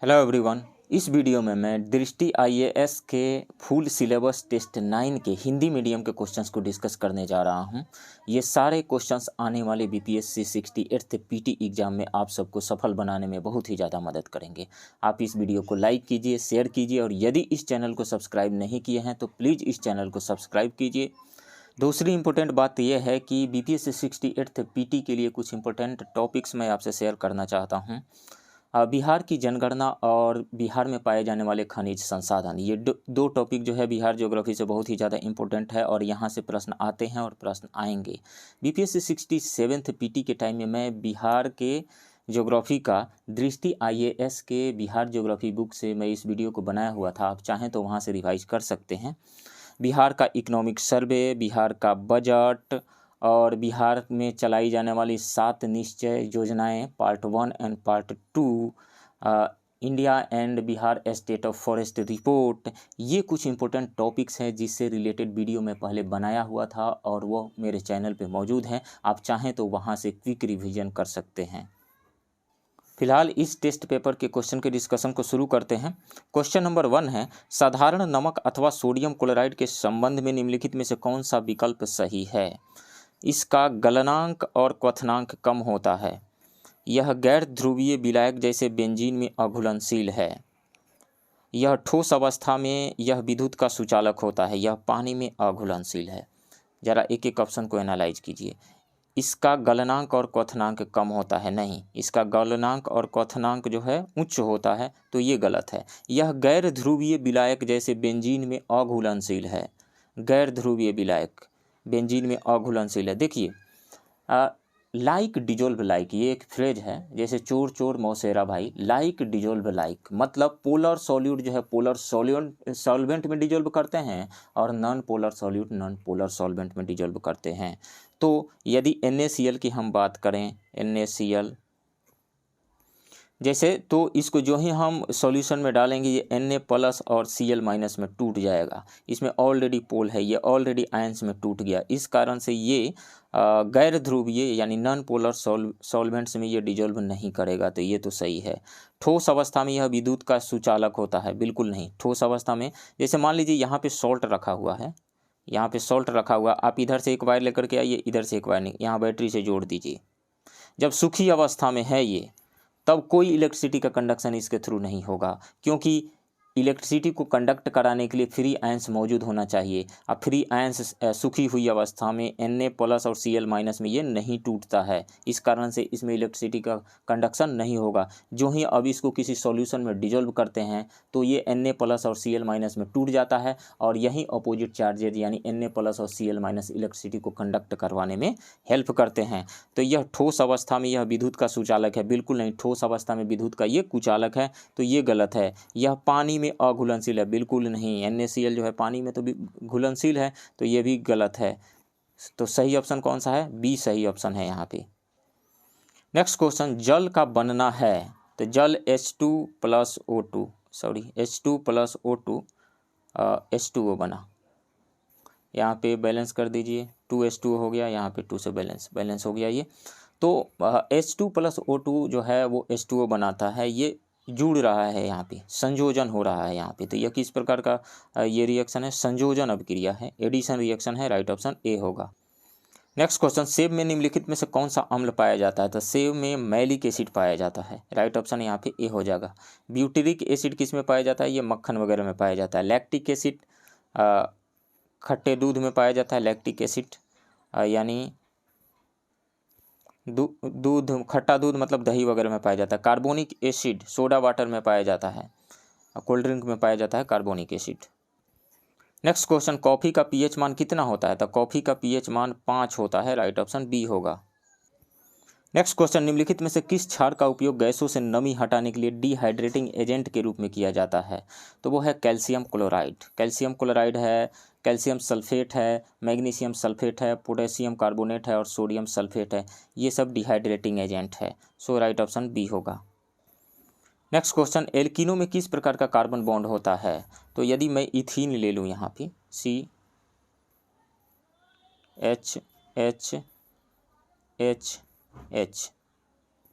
Hello everyone. इस video में मैं दृष्टि आईएएस के फुल सिलेबस टेस्ट 9 के हिंदी मीडियम के क्वेश्चंस को डिस्कस करने जा रहा हूं। ये सारे क्वेश्चंस आने वाले बीपीएससी 68th पीटी एग्ज़ाम में आप सबको सफल बनाने में बहुत ही ज़्यादा मदद करेंगे। आप इस वीडियो को लाइक कीजिए, शेयर कीजिए और यदि इस चैनल को सब्सक्राइब नहीं किए हैं तो प्लीज़ इस चैनल को सब्सक्राइब कीजिए। दूसरी इम्पोर्टेंट बात यह है कि बीपीएससी 68th पीटी के लिए कुछ इम्पोर्टेंट टॉपिक्स मैं आपसे शेयर करना चाहता हूँ। बिहार की जनगणना और बिहार में पाए जाने वाले खनिज संसाधन, ये दो टॉपिक जो है बिहार ज्योग्राफी से बहुत ही ज़्यादा इम्पोर्टेंट है और यहाँ से प्रश्न आते हैं और प्रश्न आएंगे। बीपीएससी 67th पीटी के टाइम में मैं बिहार के ज्योग्राफी का दृष्टि आईएएस के बिहार ज्योग्राफी बुक से मैं इस वीडियो को बनाया हुआ था। आप चाहें तो वहाँ से रिवाइज कर सकते हैं। बिहार का इकोनॉमिक सर्वे, बिहार का बजट और बिहार में चलाई जाने वाली 7 निश्चय योजनाएं part 1 and part 2, India and Bihar state of forest report, ये कुछ इंपॉर्टेंट टॉपिक्स हैं जिससे रिलेटेड वीडियो मैं पहले बनाया हुआ था और वो मेरे चैनल पे मौजूद हैं। आप चाहें तो वहाँ से क्विक रिवीजन कर सकते हैं। फिलहाल इस टेस्ट पेपर के क्वेश्चन के डिस्कशन को शुरू करते हैं। क्वेश्चन नंबर 1 है, साधारण नमक अथवा सोडियम क्लोराइड के संबंध में निम्नलिखित में से कौन सा विकल्प सही है? इसका गलनांक और क्वथनांक कम होता है। यह गैर ध्रुवीय विलायक जैसे बेंजीन में अघुलनशील है। यह ठोस अवस्था में यह विद्युत का सुचालक होता है। यह पानी में अघुलनशील है। जरा एक एक ऑप्शन को एनालाइज कीजिए। इसका गलनांक और क्वथनांक कम होता है, नहीं, इसका गलनांक और क्वथनांक जो है उच्च होता है, तो ये गलत है। यह गैर ध्रुवीय विलायक जैसे बेंजीन में अघुलनशील है। गैर ध्रुवीय विलायक बेंजीन में अघुलनशील है। देखिए, लाइक डिजोल्व लाइक, ये एक फ्रेज है, जैसे चोर चोर मौसेरा भाई। लाइक डिजोल्व लाइक मतलब पोलर सॉल्यूट जो है पोलर सॉल्वेंट में डिजोल्व करते हैं और non polar solute non polar solvent में डिजोल्व करते हैं। तो यदि NaCl की हम बात करें, NaCl जैसे, तो इसको जो ही हम सॉल्यूशन में डालेंगे ये Na+ और Cl- में टूट जाएगा। इसमें ऑलरेडी पोल है, ये ऑलरेडी आयंस में टूट गया। इस कारण से ये गैर ध्रुवीय यानी नॉन पोलर सॉल्वेंट्स में ये डिजोल्व नहीं करेगा, तो ये तो सही है। ठोस अवस्था में यह विद्युत का सुचालक होता है, बिल्कुल नहीं। ठोस अवस्था में, जैसे मान लीजिए यहाँ पे सॉल्ट रखा हुआ है, यहाँ पे सॉल्ट रखा हुआ, आप इधर से एक वायर लेकर के आइए, इधर से एक वायर नहीं, यहाँ बैटरी से जोड़ दीजिए। जब सूखी अवस्था में है ये, तब कोई इलेक्ट्रिसिटी का कंडक्शन इसके थ्रू नहीं होगा, क्योंकि इलेक्ट्रिसिटी को कंडक्ट कराने के लिए फ्री आयंस मौजूद होना चाहिए। अब फ्री आयंस सूखी हुई अवस्था में Na+ और Cl- में ये नहीं टूटता है। इस कारण से इसमें इलेक्ट्रिसिटी का कंडक्शन नहीं होगा। जो ही अब इसको किसी सॉल्यूशन में डिजोल्व करते हैं तो ये Na+ और Cl- में टूट जाता है और यही अपोजिट चार्जेज यानी Na+ और Cl- इलेक्ट्रिसिटी को कंडक्ट करवाने में हेल्प करते हैं। तो यह ठोस अवस्था में यह विद्युत का सुचालक है, बिल्कुल नहीं। ठोस अवस्था में विद्युत का ये कुचालक है, तो ये गलत है। यह पानी में अघुलनशील है, बिल्कुल नहीं। NaCl जो है पानी में तो भी घुलनशील है, तो ये भी गलत है। तो सही ऑप्शन कौन सा है? बी सही ऑप्शन है यहाँ पे। नेक्स्ट क्वेश्चन, जल का बनना है, तो जल H2+O2 H2+O2 H2O बना। यहाँ पे बैलेंस कर दीजिए, 2H2 हो गया, यहाँ पे 2 से बैलेंस हो गया ये। तो H2+O2 जो है वो H2O बनाता है, ये जुड़ रहा है, यहाँ पे संयोजन हो रहा है यहाँ पे। तो यह किस प्रकार का ये रिएक्शन है? संयोजन अभिक्रिया है, एडिशन रिएक्शन है। राइट ऑप्शन ए होगा। नेक्स्ट क्वेश्चन, सेब में निम्नलिखित में से कौन सा अम्ल पाया जाता है? तो सेब में मैलिक एसिड पाया जाता है। राइट ऑप्शन यहाँ पे ए हो जाएगा। ब्यूटेरिक एसिड किस में पाया जाता है? ये मक्खन वगैरह में पाया जाता है। लैक्टिक एसिड खट्टे दूध में पाया जाता है। लैक्टिक एसिड यानी दूध, खट्टा दूध मतलब दही वगैरह में पाया जाता है। कार्बोनिक एसिड सोडा वाटर में पाया जाता है। कोल्ड ड्रिंक में पाया जाता है carbonic acid. Next question, coffee का पीएच मान कितना होता है? तो कॉफ़ी का पीएच मान 5 होता है। राइट ऑप्शन बी होगा। नेक्स्ट क्वेश्चन, निम्नलिखित में से किस क्षार का उपयोग गैसों से नमी हटाने के लिए डिहाइड्रेटिंग एजेंट के रूप में किया जाता है? तो वो है कैल्शियम क्लोराइड। कैल्शियम क्लोराइड है, कैल्शियम सल्फेट है, मैग्नीशियम सल्फेट है, पोटेशियम कार्बोनेट है और सोडियम सल्फेट है। ये सब डिहाइड्रेटिंग एजेंट है। सो राइट ऑप्शन बी होगा। नेक्स्ट क्वेश्चन, एल्किनो में किस प्रकार का कार्बन बॉन्ड होता है? तो यदि मैं इथीन ले लूँ यहाँ पे, CH,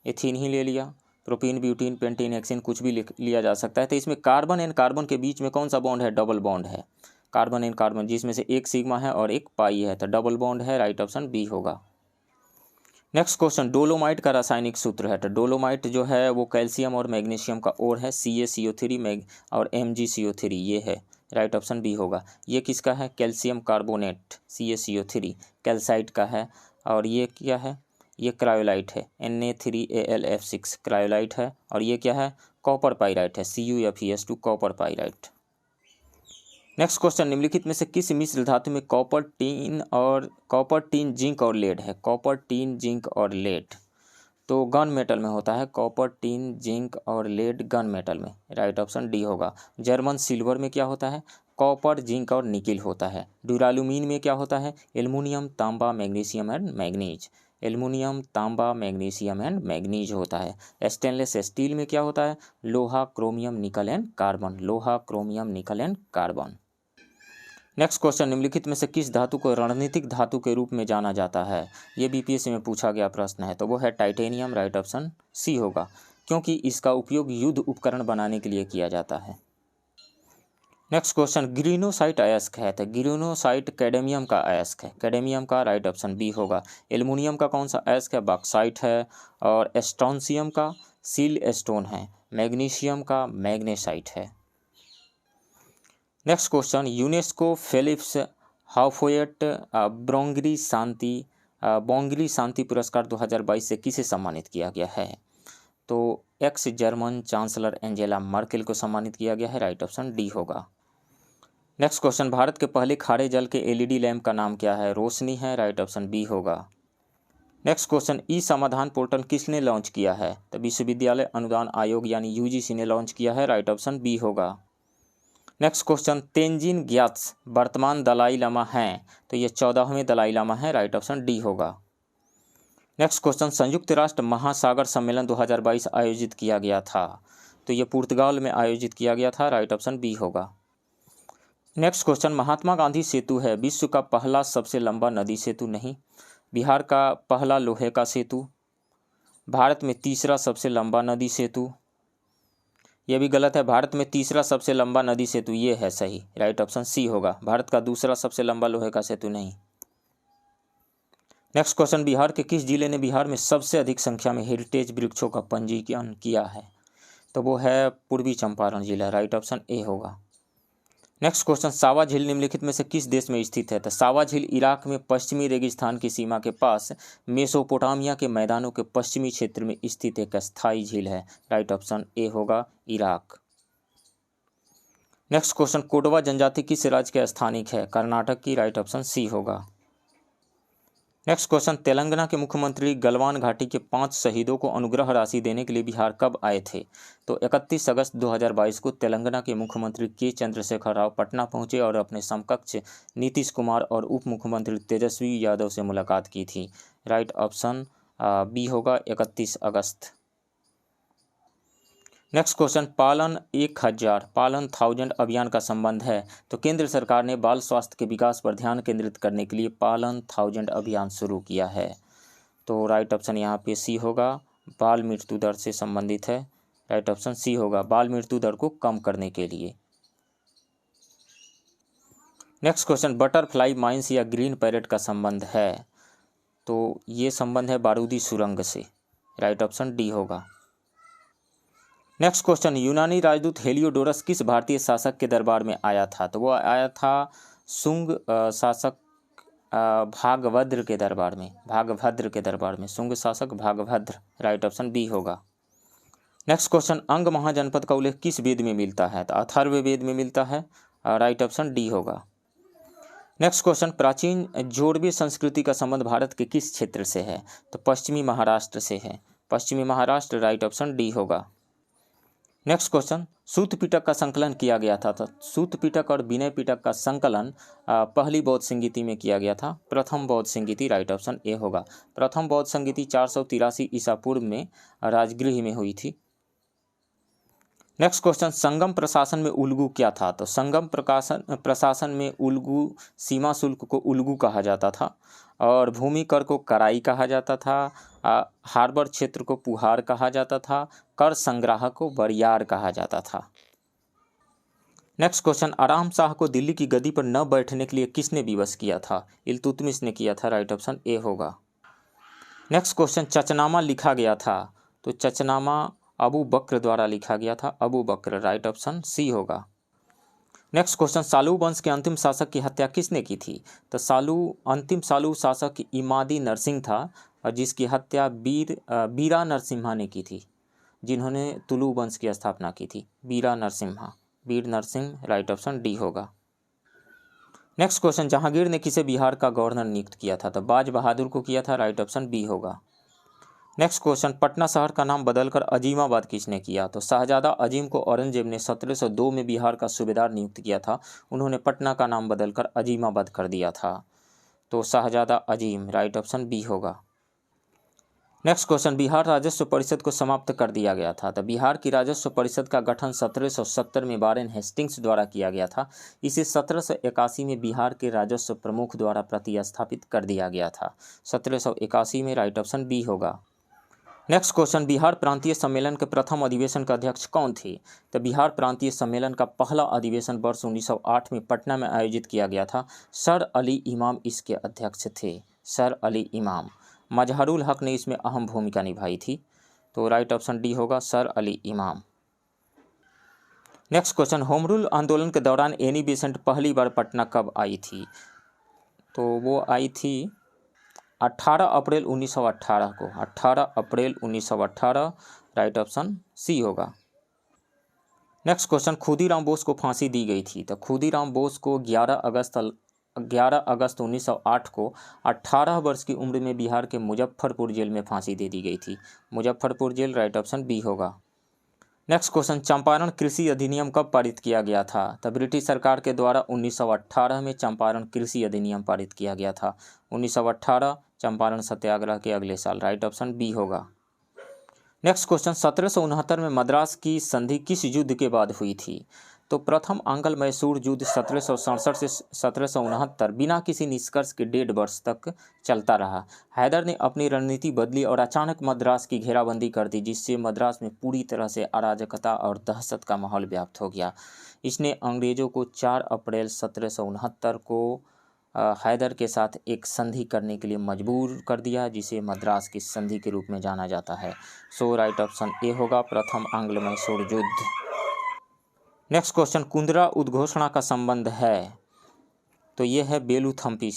एथीन ही ले लिया, प्रोपीन, ब्यूटीन, पेंटीन, हेक्सीन कुछ भी लिया जा सकता है। तो इसमें कार्बन एंड कार्बन के बीच में कौन सा बॉन्ड है? डबल बॉन्ड है। कार्बन एंड कार्बन जिसमें से एक सिग्मा है और एक पाई है, तो डबल बॉन्ड है, राइट ऑप्शन बी होगा। नेक्स्ट क्वेश्चन, डोलोमाइट का रासायनिक सूत्र है। तो डोलोमाइट जो है वो कैल्शियम और मैग्नीशियम का और है, CaCO3 और MgCO3 ये है, राइट ऑप्शन बी होगा। ये किसका है? कैल्शियम कार्बोनेट CaCO3 कैल्साइट का है। और ये क्या है? ये क्रायोलाइट है, Na3AlF6 क्रायोलाइट है। और ये क्या है? कॉपर पाइराइट है, CuFeS2 copper pyrite. Next question, निम्नलिखित में से किस मिश्र धातु में कॉपर, टीन, जिंक और लेड है? कॉपर, टीन, जिंक और लेड तो गन मेटल में होता है। कॉपर, टीन, जिंक और लेड गन मेटल में, राइट ऑप्शन डी होगा। जर्मन सिल्वर में क्या होता है? कॉपर, जिंक और निकिल होता है। ड्यूरालुमीन में क्या होता है? एल्युमिनियम, तांबा, मैग्नीशियम एंड मैग्नीज। एल्युमिनियम, तांबा, मैग्नीशियम एंड मैग्नीज होता है। स्टेनलेस स्टील में क्या होता है? लोहा, क्रोमियम, निकल एंड कार्बन। लोहा, क्रोमियम, निकल एंड कार्बन। नेक्स्ट क्वेश्चन, निम्नलिखित में से किस धातु को रणनीतिक धातु के रूप में जाना जाता है? ये बीपीएससी में पूछा गया प्रश्न है, तो वो है टाइटेनियम, राइट ऑप्शन सी होगा, क्योंकि इसका उपयोग युद्ध उपकरण बनाने के लिए किया जाता है। नेक्स्ट क्वेश्चन, ग्रीनोसाइट अयस्क है। तो ग्रीनोसाइट कैडमियम का अयस्क है, कैडमियम का, राइट ऑप्शन बी होगा। एल्युमिनियम का कौन सा अयस्क है? बॉक्साइट है। और स्ट्रोंसियम का सील स्टोन है। मैग्नीशियम का मैग्नेसाइट है। नेक्स्ट क्वेश्चन, यूनेस्को फिलिप्स हाउफोयट बोंगली शांति पुरस्कार 2022 से किसे सम्मानित किया गया है? तो x German chancellor Angela Merkel को सम्मानित किया गया है, राइट ऑप्शन डी होगा। नेक्स्ट क्वेश्चन, भारत के पहले खारे जल के LED लैंप का नाम क्या है? रोशनी है, राइट ऑप्शन बी होगा। नेक्स्ट क्वेश्चन, ई समाधान पोर्टल किसने लॉन्च किया है? तो विश्वविद्यालय अनुदान आयोग यानी UGC ने लॉन्च किया है, राइट ऑप्शन बी होगा। नेक्स्ट क्वेश्चन, तेंजिन ग्यात्स वर्तमान दलाई लामा हैं, तो ये 14वें दलाई लामा है, राइट ऑप्शन डी होगा। नेक्स्ट क्वेश्चन, संयुक्त राष्ट्र महासागर सम्मेलन 2022 आयोजित किया गया था, तो ये पुर्तगाल में आयोजित किया गया था, राइट ऑप्शन बी होगा। नेक्स्ट क्वेश्चन, महात्मा गांधी सेतु है विश्व का पहला सबसे लंबा नदी सेतु नहीं, बिहार का पहला लोहे का सेतु, भारत में तीसरा सबसे लंबा नदी सेतु, यह भी गलत है, भारत में तीसरा सबसे लंबा नदी सेतु ये है सही, राइट ऑप्शन सी होगा। भारत का दूसरा सबसे लंबा लोहे का सेतु नहीं। नेक्स्ट क्वेश्चन, बिहार के किस जिले ने बिहार में सबसे अधिक संख्या में हेरिटेज वृक्षों का पंजीकरण किया है? तो वो है पूर्वी चंपारण जिला, राइट ऑप्शन ए होगा। नेक्स्ट क्वेश्चन, सावा झील निम्नलिखित में से किस देश में स्थित है? तो सावा झील इराक में पश्चिमी रेगिस्तान की सीमा के पास मेसोपोटामिया के मैदानों के पश्चिमी क्षेत्र में स्थित एक अस्थायी झील है, राइट ऑप्शन ए होगा, इराक। नेक्स्ट क्वेश्चन, कोडवा जनजाति किस राज्य के स्थानिक है? कर्नाटक की, राइट ऑप्शन सी होगा। नेक्स्ट क्वेश्चन, तेलंगाना के मुख्यमंत्री गलवान घाटी के 5 शहीदों को अनुग्रह राशि देने के लिए बिहार कब आए थे? तो 31 अगस्त 2022 को तेलंगाना के मुख्यमंत्री के चंद्रशेखर राव पटना पहुंचे और अपने समकक्ष नीतीश कुमार और उप मुख्यमंत्री तेजस्वी यादव से मुलाकात की थी, राइट ऑप्शन बी होगा, 31 अगस्त। नेक्स्ट क्वेश्चन, पालन 1000 अभियान का संबंध है, तो केंद्र सरकार ने बाल स्वास्थ्य के विकास पर ध्यान केंद्रित करने के लिए पालन 1000 अभियान शुरू किया है, तो राइट ऑप्शन यहाँ पे सी होगा, बाल मृत्यु दर से संबंधित है, राइट ऑप्शन सी होगा, बाल मृत्यु दर को कम करने के लिए। नेक्स्ट क्वेश्चन, बटरफ्लाई माइंस या ग्रीन पैरेट का संबंध है, तो ये संबंध है बारूदी सुरंग से, राइट ऑप्शन डी होगा। नेक्स्ट क्वेश्चन, यूनानी राजदूत हेलियोडोरस किस भारतीय शासक के दरबार में आया था? तो वो आया था शुंग शासक भागभद्र के दरबार में, शुंग शासक भागभद्र, राइट ऑप्शन बी होगा। नेक्स्ट क्वेश्चन, अंग महाजनपद का उल्लेख किस वेद में मिलता है? तो अथर्ववेद में मिलता है, राइट ऑप्शन डी होगा। नेक्स्ट क्वेश्चन, प्राचीन जोड़वी संस्कृति का संबंध भारत के किस क्षेत्र से है? तो पश्चिमी महाराष्ट्र से है, पश्चिमी महाराष्ट्र, राइट ऑप्शन डी होगा। नेक्स्ट क्वेश्चन, सूत पिटक का संकलन किया गया था, तो सूत पिटक और विनय पिटक का संकलन पहली बौद्ध संगीति में किया गया था, प्रथम बौद्ध संगीति, राइट ऑप्शन ए होगा। प्रथम बौद्ध संगीति 483 ईसा पूर्व में राजगृह में हुई थी। नेक्स्ट क्वेश्चन, संगम प्रशासन में उल्गू क्या था? तो संगम प्रशासन में उल्गू सीमा शुल्क को उल्गू कहा जाता था और भूमि कर को कराई कहा जाता था हार्बर क्षेत्र को पुहार कहा जाता था। कर संग्राहक को बरियार कहा जाता था। नेक्स्ट क्वेश्चन, आराम शाह को दिल्ली की गद्दी पर न बैठने के लिए किसने विवश किया था? इल्तुतमिश ने किया था। राइट ऑप्शन ए होगा। नेक्स्ट क्वेश्चन, चचनामा लिखा गया था, तो चचनामा अबू बकर द्वारा लिखा गया था। अबू बकर, राइट ऑप्शन सी होगा। नेक्स्ट क्वेश्चन, सालू वंश के अंतिम शासक की हत्या किसने की थी? तो अंतिम सालू शासक इमादी नरसिंह था, और जिसकी हत्या बीरा नरसिम्हा ने की थी, जिन्होंने तुलु वंश की स्थापना की थी। वीर नरसिंह, राइट ऑप्शन डी होगा। नेक्स्ट क्वेश्चन, जहांगीर ने किसे बिहार का गवर्नर नियुक्त किया था? तो बाज बहादुर को किया था। राइट ऑप्शन बी होगा। नेक्स्ट क्वेश्चन, पटना शहर का नाम बदलकर अजीमाबाद किसने किया? तो शाहजादा अजीम को औरंगजेब ने 1702 में बिहार का सूबेदार नियुक्त किया था। उन्होंने पटना का नाम बदलकर अजीमाबाद कर दिया था। तो शाहजादा अजीम, राइट ऑप्शन बी होगा। नेक्स्ट क्वेश्चन, बिहार राजस्व परिषद को समाप्त कर दिया गया था। तो बिहार की राजस्व परिषद का गठन 1770 में वारेन हेस्टिंग्स द्वारा किया गया था। इसे 1781 में बिहार के राजस्व प्रमुख द्वारा प्रतिस्थापित कर दिया गया था। 1781 में, राइट ऑप्शन बी होगा। नेक्स्ट क्वेश्चन, बिहार प्रांतीय सम्मेलन के प्रथम अधिवेशन का अध्यक्ष कौन थे? तो बिहार प्रांतीय सम्मेलन का पहला अधिवेशन वर्ष 1908 में पटना में आयोजित किया गया था। सर अली इमाम इसके अध्यक्ष थे। सर अली इमाम। मजहरुल हक ने इसमें अहम भूमिका निभाई थी। तो राइट ऑप्शन डी होगा, सर अली इमाम। नेक्स्ट क्वेश्चन, होम रूल आंदोलन के दौरान एनी बेसेंट पहली बार पटना कब आई थी? तो वो आई थी 18 अप्रैल 1918 को। 18 अप्रैल 1918, राइट ऑप्शन सी होगा। नेक्स्ट क्वेश्चन, खुदीराम बोस को फांसी दी गई थी। तो खुदीराम बोस को 11 अगस्त 1908 को 18 वर्ष की उम्र में बिहार के मुजफ्फरपुर जेल में फांसी दे दी गई थी। मुजफ्फरपुर जेल, राइट ऑप्शन बी होगा। नेक्स्ट क्वेश्चन, चंपारण कृषि अधिनियम कब पारित किया गया था? तो ब्रिटिश सरकार के द्वारा 1918 में चंपारण कृषि अधिनियम पारित किया गया था। 1918, चंपारण सत्याग्रह के अगले साल, राइट ऑप्शन बी होगा। नेक्स्ट क्वेश्चन, 1769 में मद्रास की संधि किस युद्ध के बाद हुई थी? तो प्रथम आंग्ल मैसूर युद्ध 1767 से 1769 बिना किसी निष्कर्ष के 1.5 वर्ष तक चलता रहा। हैदर ने अपनी रणनीति बदली और अचानक मद्रास की घेराबंदी कर दी, जिससे मद्रास में पूरी तरह से अराजकता और दहशत का माहौल व्याप्त हो गया। इसने अंग्रेजों को 4 अप्रैल 1769 को हैदर के साथ एक संधि करने के लिए मजबूर कर दिया, जिसे मद्रास की संधि के रूप में जाना जाता है। सो राइट ऑप्शन ए होगा, प्रथम आंग्ल मैसूर युद्ध। नेक्स्ट क्वेश्चन, कुंदरा उद्घोषणा का संबंध है? तो ये है बेलूथम्पी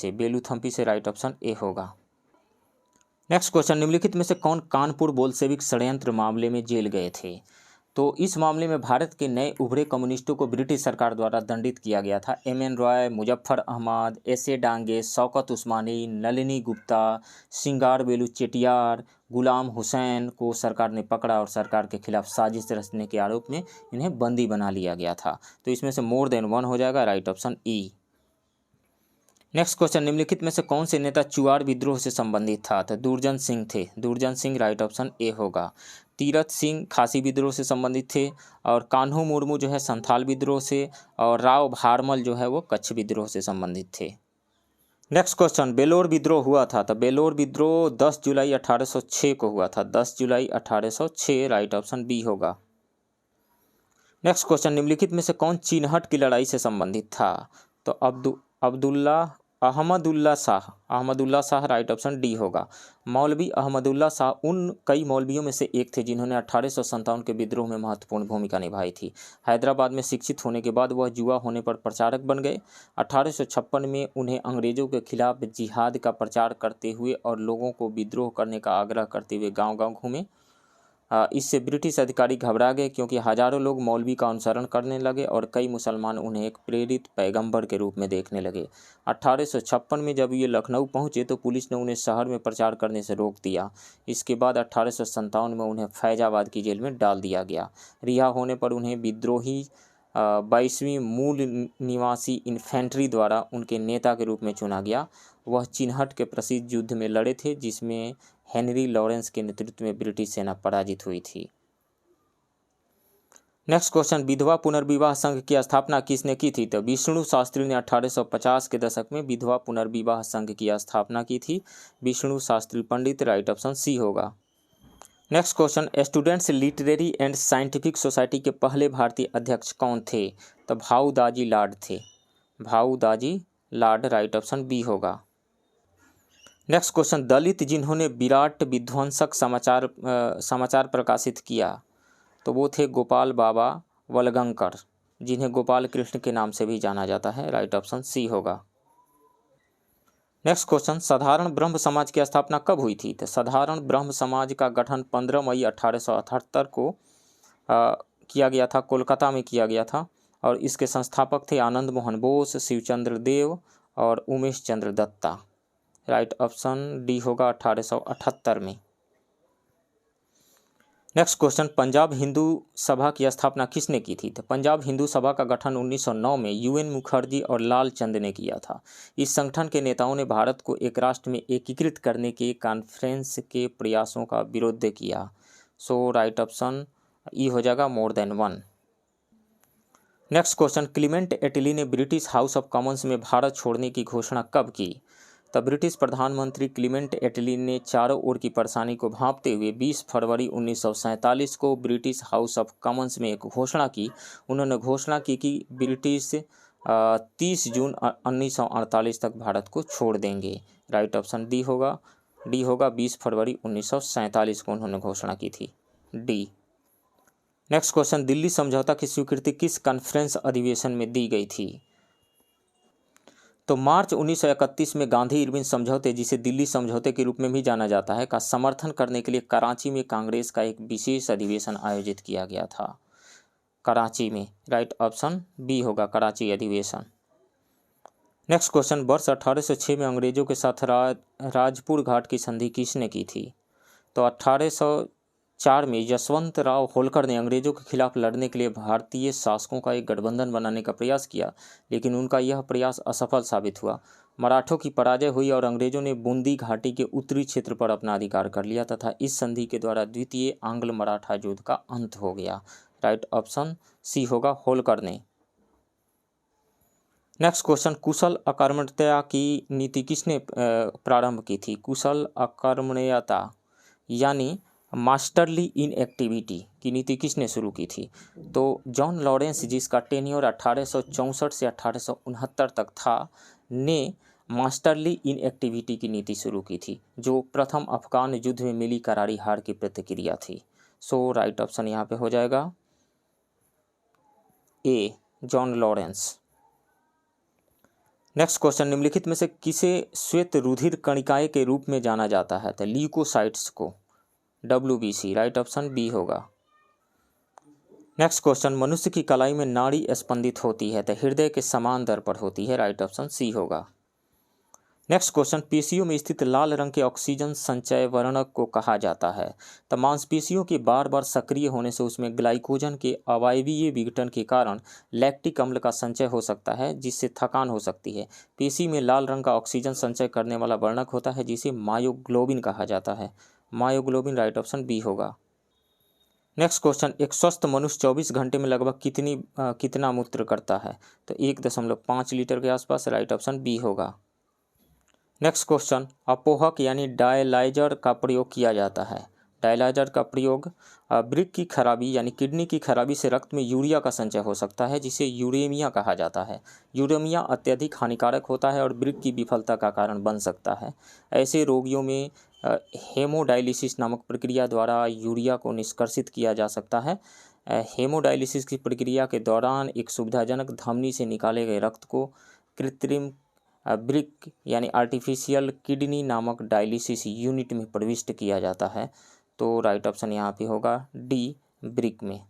से, राइट ऑप्शन ए होगा। नेक्स्ट क्वेश्चन, निम्नलिखित में से कौन कानपुर बोल्शेविक षड्यंत्र मामले में जेल गए थे? तो इस मामले में भारत के नए उभरे कम्युनिस्टों को ब्रिटिश सरकार द्वारा दंडित किया गया था। एम.एन. रॉय, मुजफ्फर अहमद, एस.ए. डांगे, शौकत उस्मानी, नलिनी गुप्ता, सिंगारवेलु चेटियार, गुलाम हुसैन को सरकार ने पकड़ा और सरकार के खिलाफ साजिश रचने के आरोप में इन्हें बंदी बना लिया गया था। तो इसमें से मोर देन 1 हो जाएगा, right option E. Next question, निम्नलिखित में से कौन से नेता चुआड़ विद्रोह से संबंधित था? तो दुर्जन सिंह थे। दुर्जन सिंह, राइट ऑप्शन ए होगा। तीरथ सिंह खासी विद्रोह से संबंधित थे, और कान्हू मुर्मू जो है संथाल विद्रोह से, और राव भारमल जो है वो कच्छ विद्रोह से संबंधित थे। नेक्स्ट क्वेश्चन, बेलोर विद्रोह हुआ था। तो बेलोर विद्रोह 10 जुलाई 1806 को हुआ था। 10 जुलाई 1806, राइट ऑप्शन बी होगा। नेक्स्ट क्वेश्चन, निम्नलिखित में से कौन चीनहट की लड़ाई से संबंधित था? तो Ahmadullah Shah, right option D होगा। मौलवी अहमदुल्ला शाह उन कई मौलवियों में से एक थे जिन्होंने 1857 के विद्रोह में महत्वपूर्ण भूमिका निभाई थी। हैदराबाद में शिक्षित होने के बाद वह जुआ होने पर प्रचारक बन गए। 1856 में उन्हें अंग्रेजों के खिलाफ जिहाद का प्रचार करते हुए और लोगों को विद्रोह करने का आग्रह करते हुए गाँव-गाँव घूमे। इससे ब्रिटिश अधिकारी घबरा गए, क्योंकि हजारों लोग मौलवी का अनुसरण करने लगे और कई मुसलमान उन्हें एक प्रेरित पैगंबर के रूप में देखने लगे। 1856 में जब ये लखनऊ पहुंचे तो पुलिस ने उन्हें शहर में प्रचार करने से रोक दिया। इसके बाद 1857 में उन्हें फैजाबाद की जेल में डाल दिया गया। रिहा होने पर उन्हें विद्रोही 22वीं मूल निवासी इन्फेंट्री द्वारा उनके नेता के रूप में चुना गया। वह चिनहट के प्रसिद्ध युद्ध में लड़े थे, जिसमें हेनरी लॉरेंस के नेतृत्व में ब्रिटिश सेना पराजित हुई थी। नेक्स्ट क्वेश्चन, विधवा पुनर्विवाह संघ की स्थापना किसने की थी? तो विष्णु शास्त्री ने 1850 के दशक में विधवा पुनर्विवाह संघ की स्थापना की थी। विष्णु शास्त्री पंडित, राइट ऑप्शन सी होगा। Next question, students literary and scientific society के पहले भारतीय अध्यक्ष कौन थे? तो भाऊ दाजी लाड थे। Bhau Daji Lad, right option B होगा। नेक्स्ट क्वेश्चन, दलित जिन्होंने विराट विध्वंसक समाचार प्रकाशित किया, तो वो थे गोपाल बाबा वलगंकर, जिन्हें गोपाल कृष्ण के नाम से भी जाना जाता है, राइट ऑप्शन सी होगा। नेक्स्ट क्वेश्चन, साधारण ब्रह्म समाज की स्थापना कब हुई थी? तो साधारण ब्रह्म समाज का गठन 15 मई 1878 को किया गया था, कोलकाता में किया गया था, और इसके संस्थापक थे आनंद मोहन बोस, शिवचंद्र देव और Umesh Chandra Dutta, right option D होगा 1878 में। नेक्स्ट क्वेश्चन, पंजाब हिंदू सभा की स्थापना किसने की थी? तो पंजाब हिंदू सभा का गठन 1909 में यूएन मुखर्जी और लाल चंद ने किया था। इस संगठन के नेताओं ने भारत को एक राष्ट्र में एकीकृत करने के कॉन्फ्रेंस के प्रयासों का विरोध किया। सो राइट ऑप्शन ई हो जाएगा more than one. Next question, Clement Attlee ने ब्रिटिश हाउस ऑफ कॉमन्स में भारत छोड़ने की घोषणा कब की? तब ब्रिटिश प्रधानमंत्री क्लीमेंट एटली ने चारों ओर की परेशानी को भांपते हुए 20 फरवरी 1947 को ब्रिटिश हाउस ऑफ कॉमन्स में एक घोषणा की। उन्होंने घोषणा की कि ब्रिटिश 30 जून 1948 तक भारत को छोड़ देंगे, राइट ऑप्शन डी होगा। 20 फरवरी 1947 को उन्होंने घोषणा की थी, डी। नेक्स्ट क्वेश्चन, दिल्ली समझौता की स्वीकृति किस कॉन्फ्रेंस अधिवेशन में दी गई थी? तो मार्च 1931 में गांधी इरविन समझौते, जिसे दिल्ली समझौते के रूप में भी जाना जाता है, का समर्थन करने के लिए कराची में कांग्रेस का एक विशेष अधिवेशन आयोजित किया गया था, कराची में, राइट ऑप्शन बी होगा, कराची अधिवेशन। नेक्स्ट क्वेश्चन, वर्ष 1806 में अंग्रेजों के साथ राजपुर घाट की संधि किसने की थी? तो 1804 में यशवंत राव होलकर ने अंग्रेजों के खिलाफ लड़ने के लिए भारतीय शासकों का एक गठबंधन बनाने का प्रयास किया, लेकिन उनका यह प्रयास असफल साबित हुआ। मराठों की पराजय हुई और अंग्रेजों ने बूंदी घाटी के उत्तरी क्षेत्र पर अपना अधिकार कर लिया तथा इस संधि के द्वारा द्वितीय आंग्ल मराठा युद्ध का अंत हो गया, राइट ऑप्शन सी होगा, होलकर ने। नेक्स्ट क्वेश्चन, कुशल अकर्मण्यता की नीति किसने प्रारंभ की थी? कुशल अकर्मण्यता यानी मास्टरली इनएक्टिविटी की नीति किसने शुरू की थी? तो जॉन लॉरेंस, जिसका टेन्योर 1864 से 1869 तक था, ने मास्टरली इनएक्टिविटी की नीति शुरू की थी, जो प्रथम अफगान युद्ध में मिली करारी हार की प्रतिक्रिया थी। सो राइट ऑप्शन यहाँ पे हो जाएगा ए, जॉन लॉरेंस। नेक्स्ट क्वेश्चन, निम्नलिखित में से किसे श्वेत रुधिर कणिकाएं के रूप में जाना जाता है? तो ल्यूकोसाइट्स को, WBC, राइट ऑप्शन बी होगा। नेक्स्ट क्वेश्चन, मनुष्य की कलाई में नाड़ी स्पंदित होती है तो हृदय के समान दर पर होती है, राइट ऑप्शन सी होगा। नेक्स्ट क्वेश्चन, पेशियों में स्थित लाल रंग के ऑक्सीजन संचय वर्णक को कहा जाता है? तो मांसपेशियों के बार बार सक्रिय होने से उसमें ग्लाइकोजन के अवायवीय विघटन के कारण लैक्टिक अम्ल का संचय हो सकता है, जिससे थकान हो सकती है। पेशी में लाल रंग का ऑक्सीजन संचय करने वाला वर्णक होता है, जिसे मायोग्लोबिन कहा जाता है, मायोग्लोबिन, राइट ऑप्शन बी होगा। नेक्स्ट क्वेश्चन, एक स्वस्थ मनुष्य 24 घंटे में लगभग कितना मूत्र करता है? तो 1.5 लीटर के आसपास, राइट ऑप्शन बी होगा। नेक्स्ट क्वेश्चन, अपोहक यानी डायलाइजर का प्रयोग किया जाता है। डायलाइजर का प्रयोग वृक्क की खराबी यानी किडनी की खराबी से रक्त में यूरिया का संचय हो सकता है, जिसे यूरेमिया कहा जाता है। यूरेमिया अत्यधिक हानिकारक होता है और वृक्क की विफलता का कारण बन सकता है। ऐसे रोगियों में हेमोडायलिसिस नामक प्रक्रिया द्वारा यूरिया को निष्कर्षित किया जा सकता है। हेमोडायलिसिस की प्रक्रिया के दौरान एक सुविधाजनक धमनी से निकाले गए रक्त को कृत्रिम वृक्क यानी आर्टिफिशियल किडनी नामक डायलिसिस यूनिट में प्रविष्ट किया जाता है। तो राइट ऑप्शन यहाँ पे होगा डी, वृक्क में।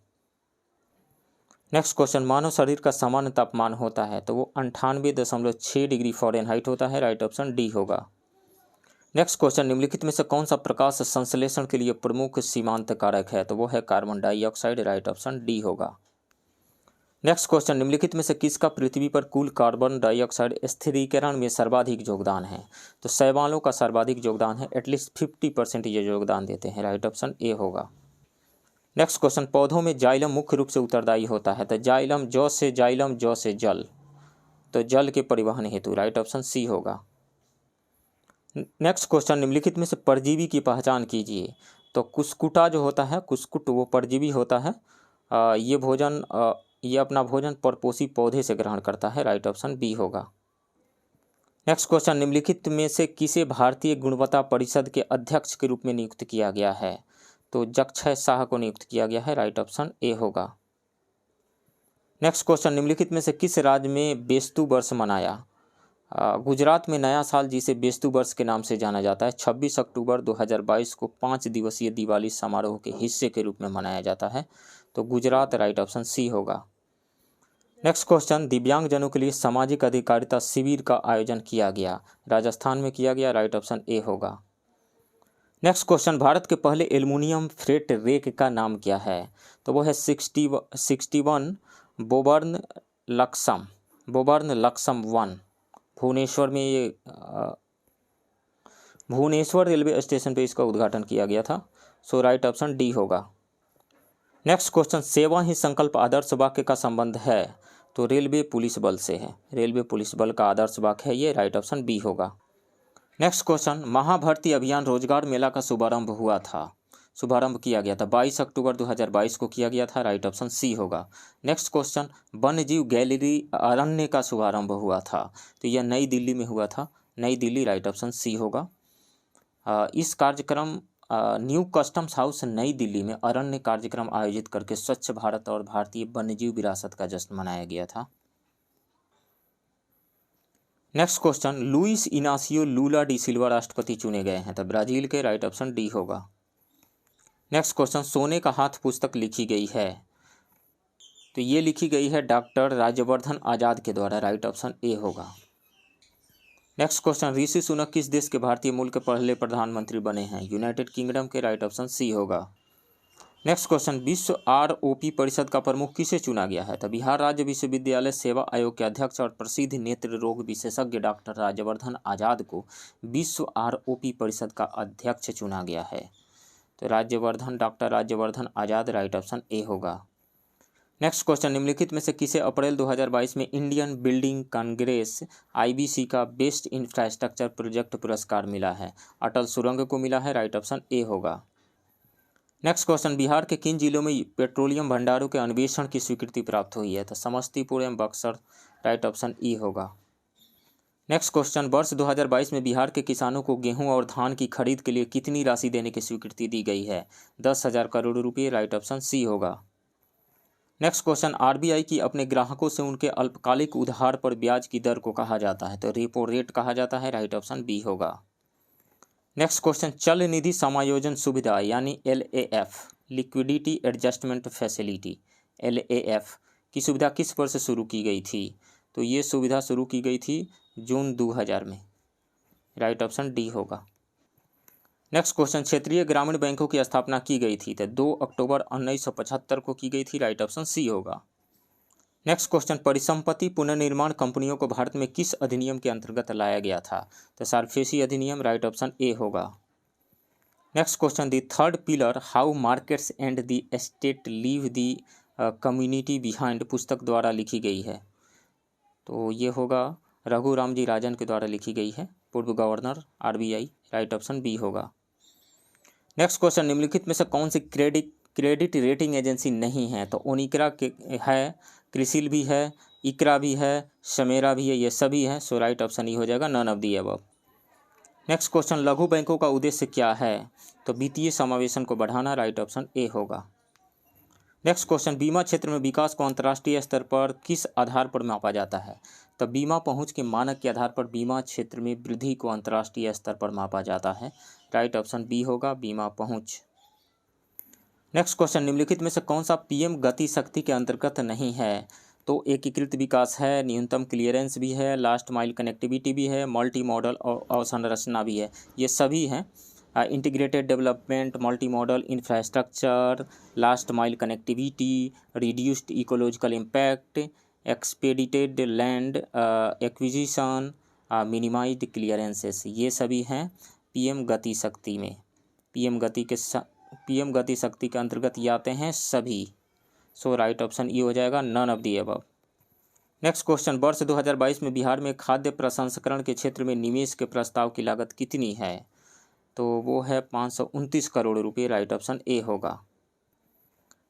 नेक्स्ट क्वेश्चन, मानव शरीर का सामान्य तापमान होता है तो वो 98.6 डिग्री फ़ारेनहाइट होता है, राइट ऑप्शन डी होगा। नेक्स्ट क्वेश्चन, निम्नलिखित में से कौन सा प्रकाश संश्लेषण के लिए प्रमुख सीमांत कारक है? तो वो है carbon dioxide, right option D होगा। नेक्स्ट क्वेश्चन, निम्नलिखित में से किसका पृथ्वी पर कुल कार्बन डाइऑक्साइड स्थिरीकरण में सर्वाधिक योगदान है? तो शैवालों का सर्वाधिक योगदान है, एटलीस्ट 50% ये योगदान देते हैं, राइट ऑप्शन ए होगा। नेक्स्ट क्वेश्चन, पौधों में जाइलम मुख्य रूप से उत्तरदायी होता है। तो जाइलम जौ से जल, तो जल के परिवहन हेतु, राइट ऑप्शन सी होगा। नेक्स्ट क्वेश्चन, निम्नलिखित में से परजीवी की पहचान कीजिए। तो कुस्कुटा जो होता है, कुस्कुट, वो परजीवी होता है। ये अपना भोजन परपोषी पौधे से ग्रहण करता है, राइट ऑप्शन बी होगा। नेक्स्ट क्वेश्चन, निम्नलिखित में से किसे भारतीय गुणवत्ता परिषद के अध्यक्ष के रूप में नियुक्त किया गया है। तो जक्षय शाह को नियुक्त किया गया है, राइट ऑप्शन ए होगा। नेक्स्ट क्वेश्चन, निम्नलिखित में से किस राज्य में बेस्तु वर्ष मनाया। गुजरात में नया साल, जिसे बेस्तु वर्ष के नाम से जाना जाता है, 26 अक्टूबर 2022 को 5 दिवसीय दिवाली समारोह के हिस्से के रूप में मनाया जाता है। तो गुजरात, राइट ऑप्शन सी होगा। नेक्स्ट क्वेश्चन, दिव्यांगजनों के लिए सामाजिक अधिकारिता शिविर का आयोजन किया गया, राजस्थान में किया गया, राइट ऑप्शन ए होगा। नेक्स्ट क्वेश्चन, भारत के पहले एल्युमिनियम फ्रेट रेक का नाम क्या है। तो वो है 61 बोबर्न लक्सम 1। भुवनेश्वर में ये भुवनेश्वर रेलवे स्टेशन पे इसका उद्घाटन किया गया था। सो राइट ऑप्शन डी होगा। नेक्स्ट क्वेश्चन, सेवा ही संकल्प आदर्श वाक्य का संबंध है। तो रेलवे पुलिस बल से है, रेलवे पुलिस बल का आदर्श वाक्य है ये, राइट ऑप्शन बी होगा। नेक्स्ट क्वेश्चन, महाभर्ती अभियान रोजगार मेला का शुभारंभ किया गया था, 22 अक्टूबर 2022 को किया गया था, राइट ऑप्शन सी होगा। नेक्स्ट क्वेश्चन, वन्यजीव गैलरी अरण्य का शुभारंभ हुआ था। तो यह नई दिल्ली में हुआ था, नई दिल्ली, राइट ऑप्शन सी होगा। इस कार्यक्रम न्यू कस्टम्स हाउस नई दिल्ली में अरण्य कार्यक्रम आयोजित करके स्वच्छ भारत और भारतीय वन्यजीव विरासत का जश्न मनाया गया था। Next question, Luis Inacio Lula da Silva राष्ट्रपति चुने गए हैं। तो ब्राजील के, राइट ऑप्शन डी होगा। नेक्स्ट क्वेश्चन, सोने का हाथ पुस्तक लिखी गई है। तो ये लिखी गई है डॉक्टर राज्यवर्धन आजाद के द्वारा, राइट ऑप्शन ए होगा। नेक्स्ट क्वेश्चन, ऋषि सुनक किस देश के भारतीय मूल के पहले प्रधानमंत्री बने हैं। यूनाइटेड किंगडम के, राइट ऑप्शन सी होगा। नेक्स्ट क्वेश्चन, विश्व ROP परिषद का प्रमुख किसे चुना गया है। तो बिहार राज्य विश्वविद्यालय सेवा आयोग के अध्यक्ष और प्रसिद्ध नेत्र रोग विशेषज्ञ डॉक्टर राज्यवर्धन आजाद को विश्व ROP परिषद का अध्यक्ष चुना गया है। तो doctor Rajyavardhan Azad, right option A होगा। नेक्स्ट क्वेश्चन, निम्नलिखित में से किसे अप्रैल 2022 में इंडियन बिल्डिंग कांग्रेस IBC का बेस्ट इंफ्रास्ट्रक्चर प्रोजेक्ट पुरस्कार मिला है। अटल सुरंग को मिला है, राइट ऑप्शन ए होगा। नेक्स्ट क्वेश्चन, बिहार के किन जिलों में पेट्रोलियम भंडारों के अन्वेषण की स्वीकृति प्राप्त हुई है। तो समस्तीपुर एवं बक्सर, राइट ऑप्शन ई होगा। नेक्स्ट क्वेश्चन, वर्ष 2022 में बिहार के किसानों को गेहूं और धान की खरीद के लिए कितनी राशि देने की स्वीकृति दी गई है। 10,000 करोड़ रुपये, राइट ऑप्शन सी होगा। नेक्स्ट क्वेश्चन, RBI की अपने ग्राहकों से उनके अल्पकालिक उधार पर ब्याज की दर को कहा जाता है। तो रेपो रेट कहा जाता है, राइट ऑप्शन बी होगा। नेक्स्ट क्वेश्चन, चल निधि समायोजन सुविधा यानी LAF, liquidity adjustment facility, LAF की सुविधा किस वर्ष शुरू की गई थी। तो ये सुविधा शुरू की गई थी जून 2000 में, राइट ऑप्शन डी होगा। नेक्स्ट क्वेश्चन, क्षेत्रीय ग्रामीण बैंकों की स्थापना की गई थी। तो 2 अक्टूबर 1975 को की गई थी, राइट ऑप्शन सी होगा। नेक्स्ट क्वेश्चन, परिसंपत्ति पुनर्निर्माण कंपनियों को भारत में किस अधिनियम के अंतर्गत लाया गया था। तो सारफेसी अधिनियम, राइट ऑप्शन ए होगा। Next question, the third pillar how markets and the state leave the community behind पुस्तक द्वारा लिखी गई है। तो ये होगा रघुराम जी राजन के द्वारा लिखी गई है, पूर्व governor RBI, right option B होगा। नेक्स्ट क्वेश्चन, निम्नलिखित में से कौन सी क्रेडिट रेटिंग एजेंसी नहीं है। तो ओनिक्रा के है, क्रिसिल भी है, इकरा भी है, समेरा भी है, ये सभी हैं। सो राइट ऑप्शन ई हो जाएगा, none of the above. Next question, लघु बैंकों का उद्देश्य क्या है। तो वित्तीय समावेशन को बढ़ाना, राइट ऑप्शन ए होगा। नेक्स्ट क्वेश्चन, बीमा क्षेत्र में विकास को अंतर्राष्ट्रीय स्तर पर किस आधार पर मापा जाता है। तो बीमा पहुंच के मानक के आधार पर बीमा क्षेत्र में वृद्धि को अंतर्राष्ट्रीय स्तर पर मापा जाता है, राइट ऑप्शन बी होगा, बीमा पहुंच। नेक्स्ट क्वेश्चन, निम्नलिखित में से कौन सा PM गति शक्ति के अंतर्गत नहीं है। तो एकीकृत विकास है, न्यूनतम क्लियरेंस भी है, लास्ट माइल कनेक्टिविटी भी है, मल्टी मॉडल अवसंरचना भी है, ये सभी हैं। Integrated development, multi modal infrastructure, last mile connectivity, reduced ecological impact, expedited land acquisition, minimised clearances, ये सभी हैं PM गति शक्ति में। पीएम गति शक्ति के अंतर्गत ये आते हैं सभी। सो राइट ऑप्शन ई हो जाएगा, none of the above. Next question, वर्ष 2022 में बिहार में खाद्य प्रसंस्करण के क्षेत्र में निवेश के प्रस्ताव की लागत कितनी है? तो वो है 529 करोड़ रुपये, राइट ऑप्शन ए होगा।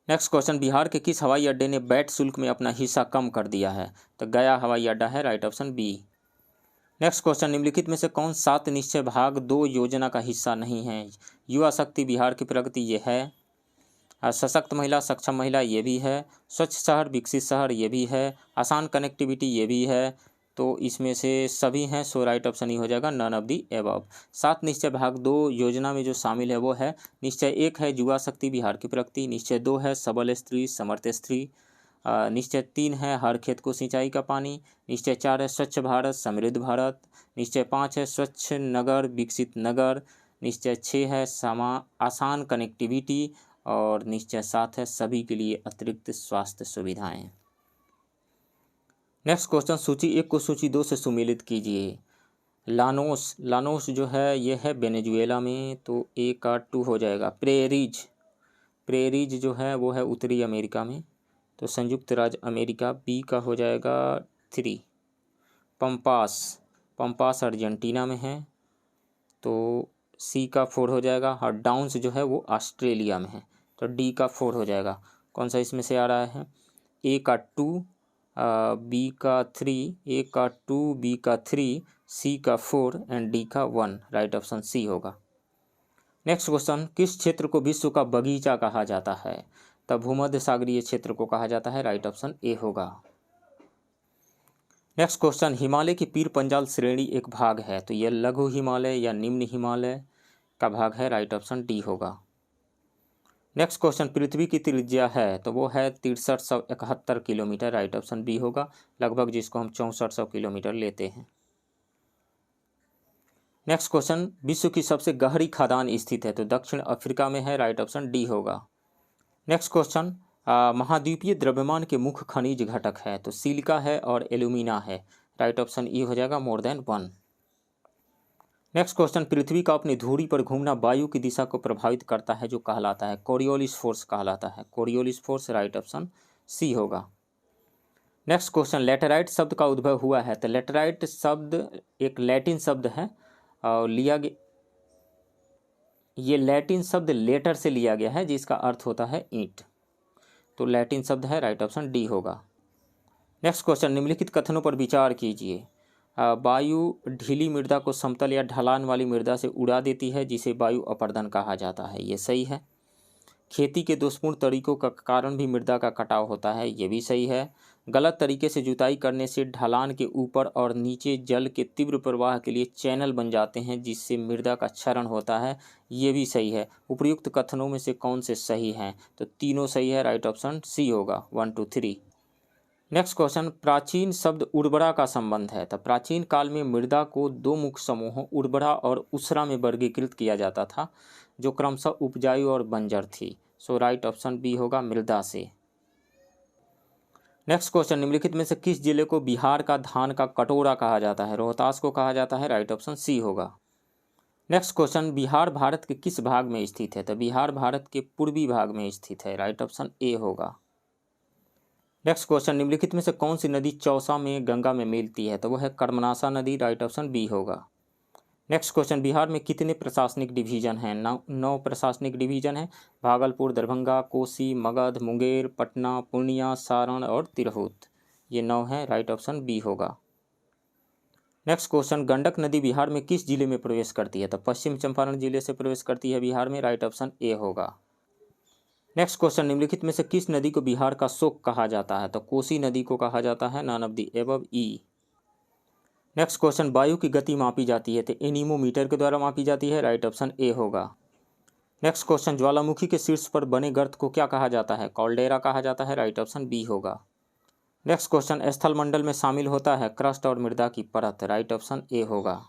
नेक्स्ट क्वेश्चन, बिहार के किस हवाई अड्डे ने वैट शुल्क में अपना हिस्सा कम कर दिया है? तो गया हवाई अड्डा है, right option B. Next question, निम्नलिखित में से कौन 7 निश्चय भाग 2 योजना का हिस्सा नहीं है? युवा शक्ति बिहार की प्रगति ये है, सशक्त महिला सक्षम महिला ये भी है, स्वच्छ शहर विकसित शहर ये भी है, आसान कनेक्टिविटी ये भी है। तो इसमें से सभी हैं, सो राइट ऑप्शन ही हो जाएगा, नन ऑफ दी अबव। 7 निश्चय भाग 2 योजना में जो शामिल है वो है, निश्चय 1 है युवा शक्ति बिहार की प्रगति, निश्चय 2 है सबल स्त्री समर्थ स्त्री, निश्चय 3 है हर खेत को सिंचाई का पानी, निश्चय 4 है स्वच्छ भारत समृद्ध भारत, निश्चय 5 है स्वच्छ नगर विकसित नगर, निश्चय 6 है आसान कनेक्टिविटी और निश्चय 7 है सभी के लिए अतिरिक्त स्वास्थ्य सुविधाएं। नेक्स्ट क्वेश्चन, सूची 1 को सूची 2 से सुमेलित कीजिए। लानोस जो है ये है वेनेजुएला में, तो ए का 2 हो जाएगा। प्रेरीज जो है वो है उत्तरी अमेरिका में, तो संयुक्त राज्य अमेरिका, बी का हो जाएगा 3। पंपास अर्जेंटीना में है, तो सी का 4 हो जाएगा। और डाउन्स जो है वो ऑस्ट्रेलिया में है, तो डी का 4 हो जाएगा। कौन सा इसमें से आ रहा है? ए का 2, बी का 3, ए का 2, बी का 3, सी का 4 एंड डी का 1, राइट ऑप्शन सी होगा। नेक्स्ट क्वेश्चन, किस क्षेत्र को विश्व का बगीचा कहा जाता है? तब भूमध्य सागरीय क्षेत्र को कहा जाता है, राइट ऑप्शन ए होगा। नेक्स्ट क्वेश्चन, हिमालय की पीर पंजाल श्रेणी एक भाग है, तो यह लघु हिमालय या निम्न हिमालय का भाग है, राइट ऑप्शन डी होगा। नेक्स्ट क्वेश्चन, पृथ्वी की त्रिज्या है, तो वो है 6371 किलोमीटर, राइट ऑप्शन बी होगा, लगभग जिसको हम 6400 किलोमीटर लेते हैं। नेक्स्ट क्वेश्चन, विश्व की सबसे गहरी खदान स्थित है, तो दक्षिण अफ्रीका में है, राइट ऑप्शन डी होगा। नेक्स्ट क्वेश्चन, महाद्वीपीय द्रव्यमान के मुख्य खनिज घटक है, तो सिलिका है और एल्यूमिना है, राइट ऑप्शन ई हो जाएगा, मोर देन 1। नेक्स्ट क्वेश्चन, पृथ्वी का अपनी धुरी पर घूमना वायु की दिशा को प्रभावित करता है, जो कहलाता है कोरियोलिस फोर्स कहलाता है, Coriolis force, right option C होगा। नेक्स्ट क्वेश्चन, लेटराइट शब्द का उद्भव हुआ है, तो लेटराइट शब्द एक लैटिन शब्द है और ये लैटिन शब्द लेटर से लिया गया है, जिसका अर्थ होता है ईंट, तो लैटिन शब्द है, राइट ऑप्शन डी होगा। नेक्स्ट क्वेश्चन, निम्नलिखित कथनों पर विचार कीजिए। वायु ढीली मृदा को समतल या ढलान वाली मृदा से उड़ा देती है, जिसे वायु अपर्दन कहा जाता है, ये सही है। खेती के दोषपूर्ण तरीकों का कारण भी मृदा का कटाव होता है, ये भी सही है। गलत तरीके से जुताई करने से ढलान के ऊपर और नीचे जल के तीव्र प्रवाह के लिए चैनल बन जाते हैं, जिससे मृदा का क्षरण होता है, ये भी सही है। उपर्युक्त कथनों में से कौन से सही हैं? तो तीनों सही है, राइट ऑप्शन सी होगा, 1 2 3। नेक्स्ट क्वेश्चन, प्राचीन शब्द उर्वरा का संबंध है, तो प्राचीन काल में मृदा को 2 मुख्य समूहों उर्वरा और उसरा में वर्गीकृत किया जाता था, जो क्रमशः उपजाऊ और बंजर थी, सो राइट ऑप्शन बी होगा, मृदा से। नेक्स्ट क्वेश्चन, निम्नलिखित में से किस जिले को बिहार का धान का कटोरा कहा जाता है? रोहतास को कहा जाता है, राइट ऑप्शन सी होगा। नेक्स्ट क्वेश्चन, बिहार भारत के किस भाग में स्थित है? तो बिहार भारत के पूर्वी भाग में स्थित है, राइट ऑप्शन ए होगा। नेक्स्ट क्वेश्चन, निम्नलिखित में से कौन सी नदी चौसा में गंगा में मिलती है? तो वह है कर्मनाशा नदी, राइट ऑप्शन बी होगा। नेक्स्ट क्वेश्चन, बिहार में कितने प्रशासनिक डिवीजन हैं? 9 प्रशासनिक डिवीजन हैं, भागलपुर, दरभंगा, कोसी, मगध, मुंगेर, पटना, पूर्णिया, सारण और तिरहुत, ये 9 हैं, राइट ऑप्शन बी होगा। नेक्स्ट क्वेश्चन, गंडक नदी बिहार में किस जिले में प्रवेश करती है? तो पश्चिम चंपारण जिले से प्रवेश करती है बिहार में, राइट ऑप्शन ए होगा। नेक्स्ट क्वेश्चन, निम्नलिखित में से किस नदी को बिहार का शोक कहा जाता है? तो कोसी नदी को कहा जाता है, none of the above, E. Next question, वायु की गति मापी जाती है, तो एनीमोमीटर के द्वारा मापी जाती है, राइट ऑप्शन ए होगा। नेक्स्ट क्वेश्चन, ज्वालामुखी के शीर्ष पर बने गर्त को क्या कहा जाता है? कॉल्डेरा कहा जाता है, राइट ऑप्शन बी होगा। नेक्स्ट क्वेश्चन, स्थल मंडल में शामिल होता है क्रस्ट और मृदा की परत, राइट ऑप्शन ए होगा।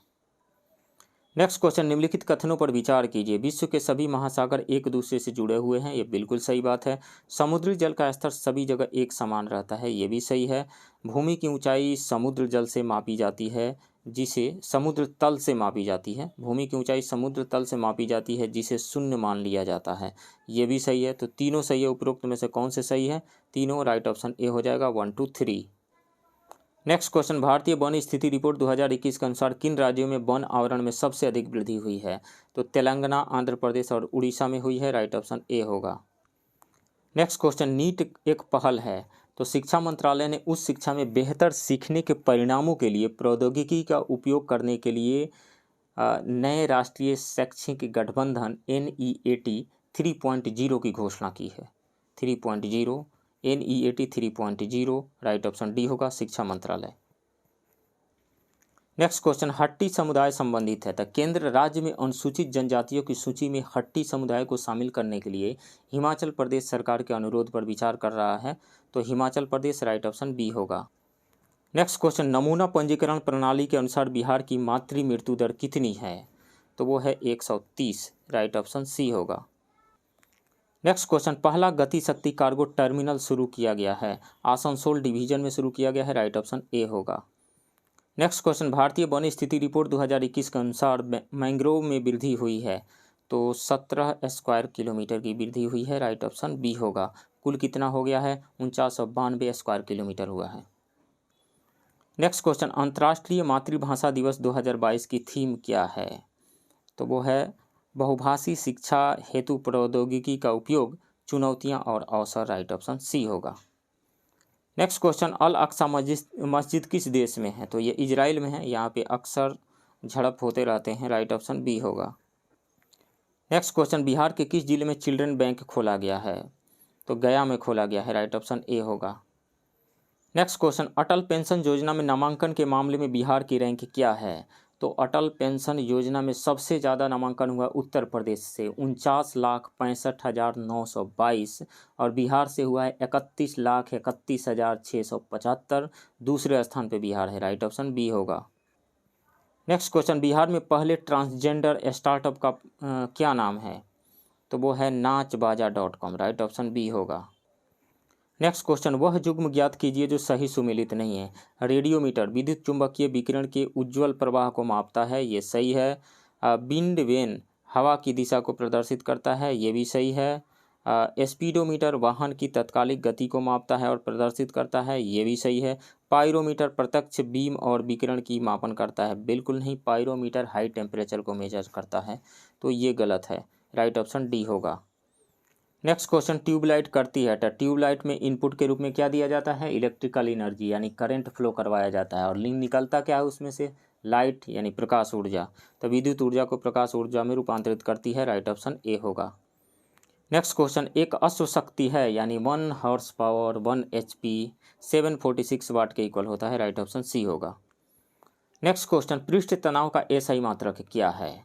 नेक्स्ट क्वेश्चन, निम्नलिखित कथनों पर विचार कीजिए। विश्व के सभी महासागर एक दूसरे से जुड़े हुए हैं, ये बिल्कुल सही बात है। समुद्री जल का स्तर सभी जगह एक समान रहता है, ये भी सही है। भूमि की ऊंचाई समुद्र जल से मापी जाती है, जिसे समुद्र तल से मापी जाती है। भूमि की ऊंचाई समुद्र तल से मापी जाती है, जिसे शून्य मान लिया जाता है, ये भी सही है। तो तीनों सही है। उपरोक्त में से कौन से सही है? तीनों। राइट ऑप्शन ए हो जाएगा 1 2 3। नेक्स्ट क्वेश्चन, भारतीय वन स्थिति रिपोर्ट 2021 के अनुसार किन राज्यों में वन आवरण में सबसे अधिक वृद्धि हुई है? तो तेलंगाना, आंध्र प्रदेश और उड़ीसा में हुई है। राइट ऑप्शन ए होगा। नेक्स्ट क्वेश्चन, नीट एक पहल है, तो शिक्षा मंत्रालय ने उस शिक्षा में बेहतर सीखने के परिणामों के लिए प्रौद्योगिकी का उपयोग करने के लिए नए राष्ट्रीय शैक्षिक गठबंधन NEAT 3.0 की घोषणा की है। 3.0 NEAT 3.0। राइट ऑप्शन डी होगा, शिक्षा मंत्रालय। नेक्स्ट क्वेश्चन, हट्टी समुदाय संबंधित है, तो केंद्र राज्य में अनुसूचित जनजातियों की सूची में हट्टी समुदाय को शामिल करने के लिए हिमाचल प्रदेश सरकार के अनुरोध पर विचार कर रहा है, तो Himachal Pradesh. Right option B होगा। नेक्स्ट क्वेश्चन, नमूना पंजीकरण प्रणाली के अनुसार बिहार की मातृ मृत्यु दर कितनी है? तो वो है 130। राइट ऑप्शन सी होगा। नेक्स्ट क्वेश्चन, पहला गति शक्ति कार्गो टर्मिनल शुरू किया गया है, आसनसोल डिवीजन में शुरू किया गया है। राइट ऑप्शन ए होगा। नेक्स्ट क्वेश्चन, भारतीय वन स्थिति रिपोर्ट 2021 के अनुसार मैंग्रोव में वृद्धि हुई है, तो 17 स्क्वायर किलोमीटर की वृद्धि हुई है। राइट ऑप्शन बी होगा। कुल कितना हो गया है? 4992 स्क्वायर किलोमीटर हुआ है। नेक्स्ट क्वेश्चन, अंतर्राष्ट्रीय मातृभाषा दिवस 2022 की थीम क्या है? तो वो है बहुभाषी शिक्षा हेतु प्रौद्योगिकी का उपयोग, चुनौतियां और अवसर। राइट ऑप्शन सी होगा। नेक्स्ट क्वेश्चन, अल अक्सा मस्जिद किस देश में है? तो ये इजराइल में है, यहाँ पे अक्सर झड़प होते रहते हैं। राइट ऑप्शन बी होगा। नेक्स्ट क्वेश्चन, बिहार के किस जिले में चिल्ड्रन बैंक खोला गया है? तो गया में खोला गया है। राइट ऑप्शन ए होगा। नेक्स्ट क्वेश्चन, अटल पेंशन योजना में नामांकन के मामले में बिहार की रैंक क्या है? तो अटल पेंशन योजना में सबसे ज़्यादा नामांकन हुआ उत्तर प्रदेश से 49,65,922 और बिहार से हुआ है 31,31,675। दूसरे स्थान पे बिहार है। राइट ऑप्शन बी होगा। नेक्स्ट क्वेश्चन, बिहार में पहले ट्रांसजेंडर स्टार्टअप का क्या नाम है? तो वो है नाचबाजा.com। राइट ऑप्शन बी होगा। नेक्स्ट क्वेश्चन, वह युग्म ज्ञात कीजिए जो सही सुमेलित नहीं है। रेडियोमीटर विद्युत चुंबकीय विकिरण के उज्ज्वल प्रवाह को मापता है, ये सही है। विंड वेन हवा की दिशा को प्रदर्शित करता है, ये भी सही है। स्पीडोमीटर वाहन की तत्कालिक गति को मापता है और प्रदर्शित करता है, ये भी सही है। पायरोमीटर प्रत्यक्ष बीम और विकिरण की मापन करता है, बिल्कुल नहीं। पायरोमीटर हाई टेम्परेचर को मेजर करता है, तो ये गलत है। राइट ऑप्शन डी होगा। नेक्स्ट क्वेश्चन, ट्यूबलाइट करती है, तो ट्यूबलाइट में इनपुट के रूप में क्या दिया जाता है? इलेक्ट्रिकल एनर्जी यानी करंट फ्लो करवाया जाता है, और निकलता क्या है उसमें से? लाइट यानी प्रकाश ऊर्जा। तो विद्युत ऊर्जा को प्रकाश ऊर्जा में रूपांतरित करती है। राइट ऑप्शन ए होगा। नेक्स्ट क्वेश्चन, एक अश्व शक्ति है यानी 1 हॉर्स पावर 1 HP 746 वाट के इक्वल होता है। राइट ऑप्शन सी होगा। नेक्स्ट क्वेश्चन, पृष्ठ तनाव का SI मात्रक क्या है?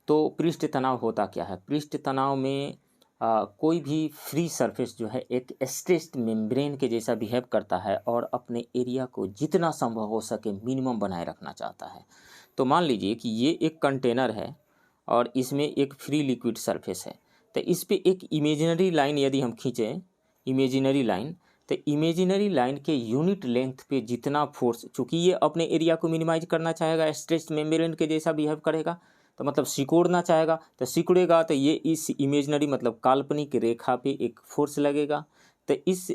तो पृष्ठ तनाव होता क्या है? पृष्ठ तनाव में कोई भी फ्री सरफेस जो है एक स्ट्रेस्ड मेम्ब्रेन के जैसा बिहेव करता है और अपने एरिया को जितना संभव हो सके मिनिमम बनाए रखना चाहता है। तो मान लीजिए कि ये एक कंटेनर है और इसमें एक फ्री लिक्विड सरफेस है, तो इस पे एक इमेजिनरी लाइन यदि हम खींचें, इमेजिनरी लाइन, तो इमेजिनरी लाइन के यूनिट लेंथ पे जितना फोर्स, चूँकि ये अपने एरिया को मिनिमाइज करना चाहेगा, स्ट्रेस्ड मेम्ब्रेन के जैसा बिहेव करेगा, तो मतलब सिकोड़ना चाहेगा, तो सिकुड़ेगा, तो ये इस इमेजिनरी मतलब काल्पनिक रेखा पे एक फोर्स लगेगा। तो इस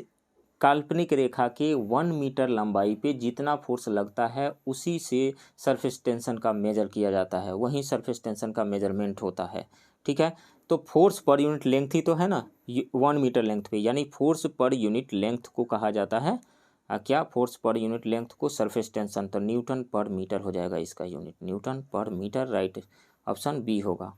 काल्पनिक रेखा के 1 मीटर लंबाई पे जितना फोर्स लगता है उसी से सरफेस टेंशन का मेजर किया जाता है, वहीं सरफेस टेंशन का मेजरमेंट होता है। ठीक है, तो फोर्स पर यूनिट लेंथ ही तो है ना 1 मीटर लेंथ पे, यानी फोर्स पर यूनिट लेंथ को कहा जाता है क्या? फोर्स पर यूनिट लेंथ को सरफेस टेंशन, तो न्यूटन पर मीटर हो जाएगा इसका यूनिट, न्यूटन पर मीटर। राइट ऑप्शन बी होगा।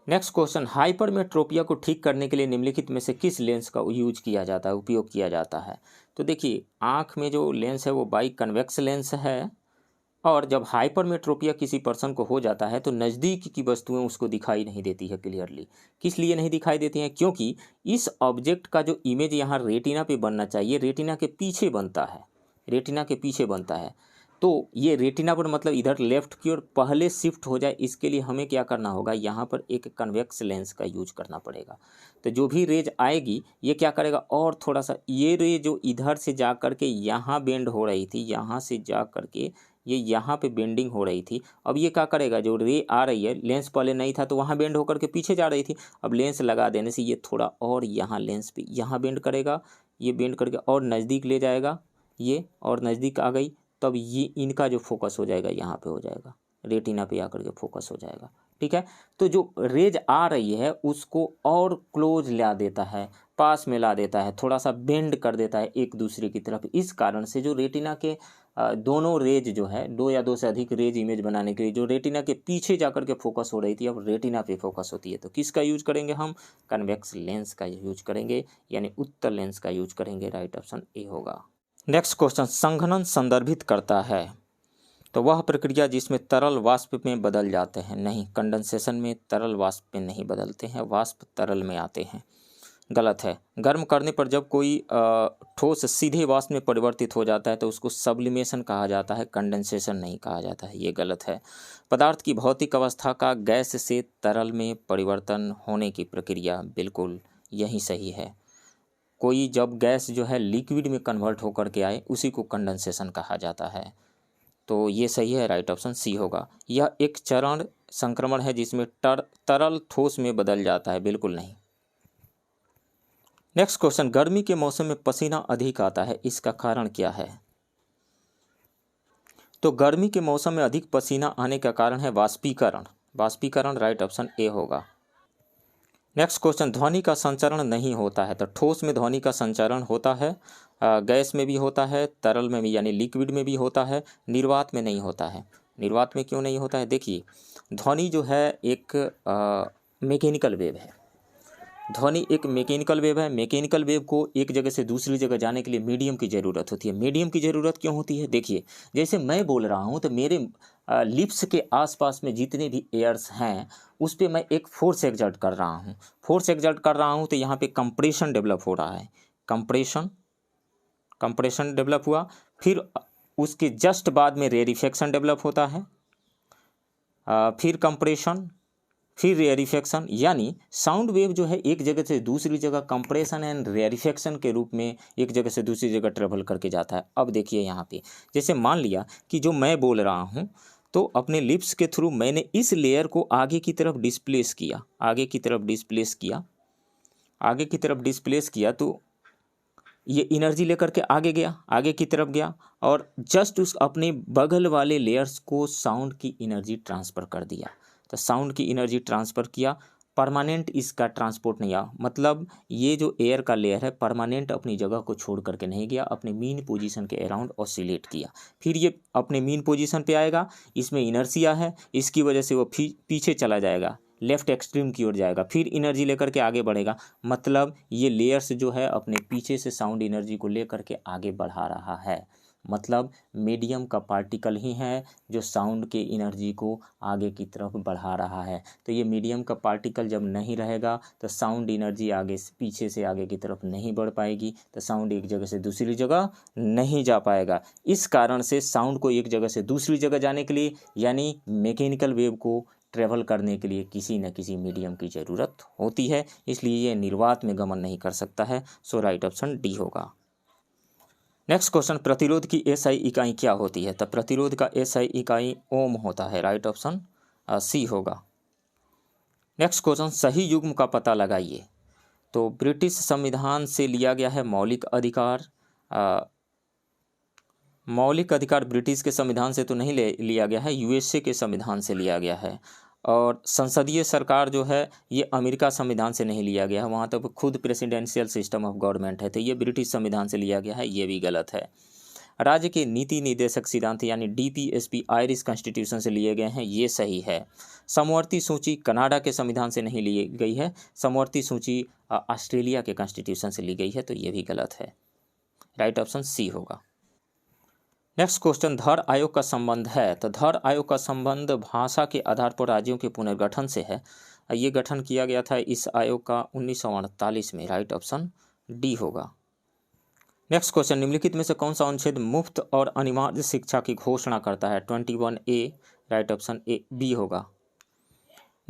नेक्स्ट क्वेश्चन, हाइपरमेट्रोपिया को ठीक करने के लिए निम्नलिखित में से किस लेंस का यूज किया जाता है, उपयोग किया जाता है? तो देखिए, आँख में जो लेंस है वो बाई कन्वेक्स लेंस है, और जब हाइपरमेट्रोपिया किसी पर्सन को हो जाता है तो नज़दीक की वस्तुएं उसको दिखाई नहीं देती है क्लियरली। किस लिए नहीं दिखाई देती हैं? क्योंकि इस ऑब्जेक्ट का जो इमेज यहाँ रेटिना पे बनना चाहिए, रेटिना के पीछे बनता है, रेटिना के पीछे बनता है। तो ये रेटिना पर मतलब इधर लेफ्ट की ओर पहले शिफ्ट हो जाए, इसके लिए हमें क्या करना होगा, यहाँ पर एक कन्वेक्स लेंस का यूज करना पड़ेगा। तो जो भी रेज आएगी ये क्या करेगा, और थोड़ा सा ये रे जो इधर से जा कर के यहाँ बेंड हो रही थी, यहाँ से जा कर के ये यहाँ पे बेंडिंग हो रही थी, अब ये क्या करेगा, जो रे आ रही है, लेंस पहले नहीं था तो वहाँ बेंड होकर के पीछे जा रही थी, अब लेंस लगा देने से ये थोड़ा और यहाँ लेंस पे यहाँ बेंड करेगा, ये बेंड करके और नज़दीक ले जाएगा, ये और नज़दीक आ गई, तब ये इनका जो फोकस हो जाएगा यहाँ पे हो जाएगा, रेटिना पे आकर के फोकस हो जाएगा। ठीक है, तो जो रेज आ रही है उसको और क्लोज ला देता है, पास में ला देता है, थोड़ा सा बेंड कर देता है एक दूसरे की तरफ। इस कारण से जो रेटिना के दोनों रेज जो है, दो या दो से अधिक रेज इमेज बनाने के लिए जो रेटिना के पीछे जाकर के फोकस हो रही थी, अब रेटिना पे फोकस होती है, तो किसका यूज करेंगे हम, कन्वेक्स लेंस का यूज करेंगे, यानी उत्तल लेंस का यूज करेंगे। राइट ऑप्शन ए होगा। नेक्स्ट क्वेश्चन, संघनन संदर्भित करता है तो वह प्रक्रिया जिसमें तरल वाष्प में बदल जाते हैं। नहीं, कंडेंसेशन में तरल वाष्प में नहीं बदलते हैं, वाष्प तरल में आते हैं। गलत है। गर्म करने पर जब कोई ठोस सीधे वाष्प में परिवर्तित हो जाता है तो उसको सब्लिमेशन कहा जाता है, कंडेंसेशन नहीं कहा जाता है, ये गलत है। पदार्थ की भौतिक अवस्था का गैस से तरल में परिवर्तन होने की प्रक्रिया, बिल्कुल यही सही है। कोई जब गैस जो है लिक्विड में कन्वर्ट होकर के आए उसी को कंडेंसेशन कहा जाता है, तो ये सही है। राइट ऑप्शन सी होगा। यह एक चरण संक्रमण है जिसमें तरल ठोस में बदल जाता है, बिल्कुल नहीं। नेक्स्ट क्वेश्चन, गर्मी के मौसम में पसीना अधिक आता है, इसका कारण क्या है। तो गर्मी के मौसम में अधिक पसीना आने का कारण है वाष्पीकरण, वाष्पीकरण राइट ऑप्शन ए होगा। नेक्स्ट क्वेश्चन, ध्वनि का संचरण नहीं होता है, तो ठोस में ध्वनि का संचरण होता है, गैस में भी होता है, तरल में भी यानी लिक्विड में भी होता है, निर्वात में नहीं होता है। निर्वात में क्यों नहीं होता है, देखिए ध्वनि जो है एक मैकेनिकल वेव है, ध्वनि एक मैकेनिकल वेव है। मैकेनिकल वेव को एक जगह से दूसरी जगह जाने के लिए मीडियम की ज़रूरत होती है। मीडियम की ज़रूरत क्यों होती है, देखिए जैसे मैं बोल रहा हूँ तो मेरे लिप्स के आसपास में जितने भी एयर्स हैं उस पर मैं एक फोर्स एक्सर्ट कर रहा हूँ, फोर्स एक्सर्ट कर रहा हूँ तो यहाँ पे कंप्रेशन डेवलप हो रहा है, कंप्रेशन डेवलप हुआ, फिर उसके जस्ट बाद में रेरिफेक्शन डेवलप होता है, फिर कंप्रेशन, फिर रेरिफेक्शन, यानी साउंड वेव जो है एक जगह से दूसरी जगह कंप्रेशन एंड रेरिफेक्शन के रूप में एक जगह से दूसरी जगह ट्रेवल करके जाता है। अब देखिए यहाँ पे जैसे मान लिया कि जो मैं बोल रहा हूँ तो अपने लिप्स के थ्रू मैंने इस लेयर को आगे की तरफ डिस्प्लेस किया, आगे की तरफ डिस्प्लेस किया, आगे की तरफ डिस्प्लेस किया, तो ये एनर्जी लेकर के आगे गया, आगे की तरफ गया और जस्ट उस अपने बगल वाले लेयर्स को साउंड की एनर्जी ट्रांसफ़र कर दिया। तो साउंड की एनर्जी ट्रांसफ़र किया, परमानेंट इसका ट्रांसपोर्ट नहीं आया, मतलब ये जो एयर का लेयर है परमानेंट अपनी जगह को छोड़ करके नहीं गया, अपने मीन पोजीशन के अराउंड ऑसिलेट किया, फिर ये अपने मीन पोजीशन पे आएगा, इसमें इनर्शिया है, इसकी वजह से वो पीछे चला जाएगा, लेफ्ट एक्सट्रीम की ओर जाएगा, फिर एनर्जी लेकर के आगे बढ़ेगा, मतलब ये लेयर्स जो है अपने पीछे से साउंड एनर्जी को लेकर के आगे बढ़ा रहा है, मतलब मीडियम का पार्टिकल ही है जो साउंड के एनर्जी को आगे की तरफ बढ़ा रहा है। तो ये मीडियम का पार्टिकल जब नहीं रहेगा तो साउंड एनर्जी आगे से पीछे से आगे की तरफ नहीं बढ़ पाएगी, तो साउंड एक जगह से दूसरी जगह नहीं जा पाएगा। इस कारण से साउंड को एक जगह से दूसरी जगह जाने के लिए यानी मैकेनिकल वेव को ट्रेवल करने के लिए किसी न किसी मीडियम की ज़रूरत होती है, इसलिए ये निर्वात में गमन नहीं कर सकता है। सो राइट ऑप्शन डी होगा। नेक्स्ट क्वेश्चन, प्रतिरोध की एसआई इकाई क्या होती है। तो प्रतिरोध का एसआई इकाई ओम होता है, राइट ऑप्शन सी होगा। नेक्स्ट क्वेश्चन, सही युग्म का पता लगाइए। तो ब्रिटिश संविधान से लिया गया है मौलिक अधिकार, मौलिक अधिकार ब्रिटिश के संविधान से तो नहीं लिया गया है, यूएसए के संविधान से लिया गया है, और संसदीय सरकार जो है ये अमेरिका संविधान से नहीं लिया गया है, वहाँ तो खुद प्रेसिडेंशियल सिस्टम ऑफ गवर्नमेंट है, तो ये ब्रिटिश संविधान से लिया गया है, ये भी गलत है। राज्य के नीति निर्देशक सिद्धांत यानी डीपीएसपी आयरिश कॉन्स्टिट्यूशन से लिए गए हैं, ये सही है। समवर्ती सूची कनाडा के संविधान से नहीं ली गई है, समवर्ती सूची ऑस्ट्रेलिया के कॉन्स्टिट्यूशन से ली गई है, तो ये भी गलत है। राइट ऑप्शन सी होगा। नेक्स्ट क्वेश्चन, धर आयोग का संबंध है। तो धर आयोग का संबंध भाषा के आधार पर राज्यों के पुनर्गठन से है, ये गठन किया गया था इस आयोग का 1948 में, राइट ऑप्शन डी होगा। नेक्स्ट क्वेश्चन, निम्नलिखित में से कौन सा अनुच्छेद मुफ्त और अनिवार्य शिक्षा की घोषणा करता है? 21A, right option A B होगा।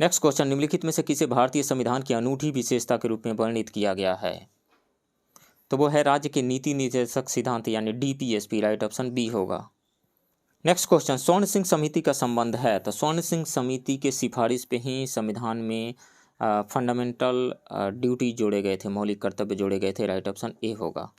नेक्स्ट क्वेश्चन, निम्नलिखित में से किसे भारतीय संविधान की अनूठी विशेषता के रूप में वर्णित किया गया है? तो वो है राज्य के नीति निर्देशक सिद्धांत यानी DPSP, राइट ऑप्शन बी होगा। नेक्स्ट क्वेश्चन, स्वर्ण सिंह समिति का संबंध है? तो स्वर्ण सिंह समिति के सिफारिश पे ही संविधान में फंडामेंटल ड्यूटी जोड़े गए थे, मौलिक कर्तव्य जोड़े गए थे, राइट ऑप्शन ए होगा।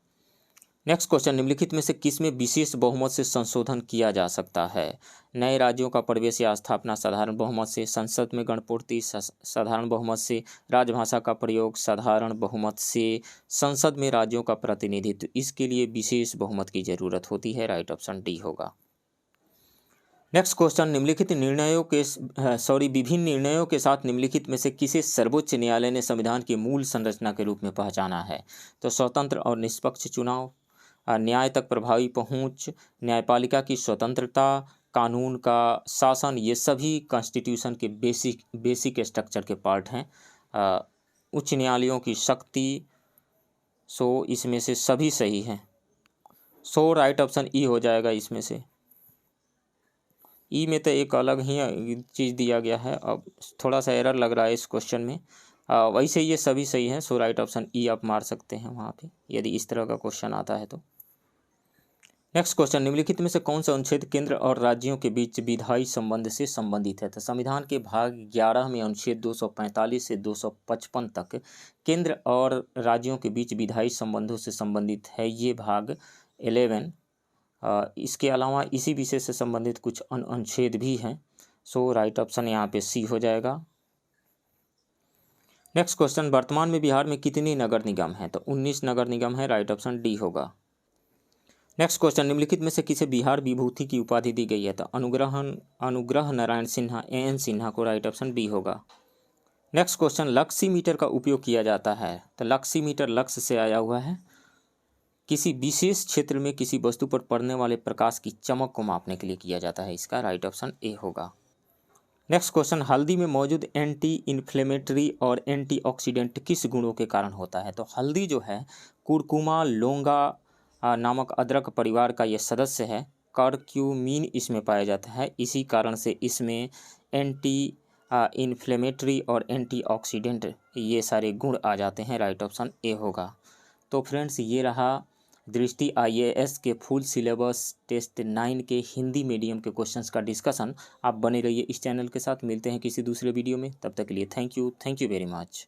नेक्स्ट क्वेश्चन, निम्नलिखित में से किसमें विशेष बहुमत से संशोधन किया जा सकता है? नए राज्यों का प्रवेश या स्थापना साधारण बहुमत से, संसद में गणपूर्ति साधारण बहुमत से, राजभाषा का प्रयोग साधारण बहुमत से, संसद में राज्यों का प्रतिनिधित्व, इसके लिए विशेष बहुमत की जरूरत होती है, राइट ऑप्शन डी होगा। नेक्स्ट क्वेश्चन, निम्नलिखित निर्णयों के विभिन्न निर्णयों के साथ निम्नलिखित में से किसे सर्वोच्च न्यायालय ने संविधान की मूल संरचना के रूप में पहचाना है? तो स्वतंत्र और निष्पक्ष चुनाव, न्याय तक प्रभावी पहुंच, न्यायपालिका की स्वतंत्रता, कानून का शासन, ये सभी कॉन्स्टिट्यूशन के बेसिक स्ट्रक्चर के पार्ट हैं। उच्च न्यायालयों की शक्ति, सो इसमें से सभी सही हैं। सो राइट ऑप्शन ई हो जाएगा इसमें से। ई में तो एक अलग ही चीज़ दिया गया है, अब थोड़ा सा एरर लग रहा है इस क्वेश्चन में। वैसे ये सभी सही हैं, सो राइट ऑप्शन ई आप मार सकते हैं वहाँ पे यदि इस तरह का क्वेश्चन आता है तो। नेक्स्ट क्वेश्चन, निम्नलिखित में से कौन सा अनुच्छेद केंद्र और राज्यों के बीच विधायी संबंध से संबंधित है? तो संविधान के भाग 11 में अनुच्छेद 245 से 255 तक केंद्र और राज्यों के बीच विधायी संबंधों से संबंधित है ये भाग 11। इसके अलावा इसी विषय से संबंधित कुछ अनुच्छेद भी हैं, सो राइट ऑप्शन यहाँ पे सी हो जाएगा। नेक्स्ट क्वेश्चन, वर्तमान में बिहार में कितने नगर निगम हैं? तो 19 नगर निगम है, राइट ऑप्शन डी होगा। नेक्स्ट क्वेश्चन, निम्नलिखित में से किसे बिहार विभूति की उपाधि दी गई है? तो अनुग्रह नारायण सिन्हा AN सिन्हा को, राइट ऑप्शन बी होगा। नेक्स्ट क्वेश्चन, लक्सीमीटर का उपयोग किया जाता है? तो लक्सीमीटर लक्ष्य से आया हुआ है, किसी विशेष क्षेत्र में किसी वस्तु पर पड़ने वाले प्रकाश की चमक को मापने के लिए किया जाता है, इसका राइट ऑप्शन ए होगा। नेक्स्ट क्वेश्चन, हल्दी में मौजूद एंटी इन्फ्लेमेटरी और एंटीऑक्सीडेंट किस गुणों के कारण होता है? तो हल्दी जो है कुरकुमा लोंगा नामक अदरक परिवार का यह सदस्य है, करक्यूमिन इसमें पाया जाता है, इसी कारण से इसमें एंटी इन्फ्लेमेटरी और एंटीऑक्सीडेंट ये सारे गुण आ जाते हैं, राइट ऑप्शन ए होगा। तो फ्रेंड्स, ये रहा दृष्टि IAS के फुल सिलेबस टेस्ट 9 के हिंदी मीडियम के क्वेश्चंस का डिस्कशन। आप बने रहिए इस चैनल के साथ, मिलते हैं किसी दूसरे वीडियो में, तब तक के लिए थैंक यू वेरी मच।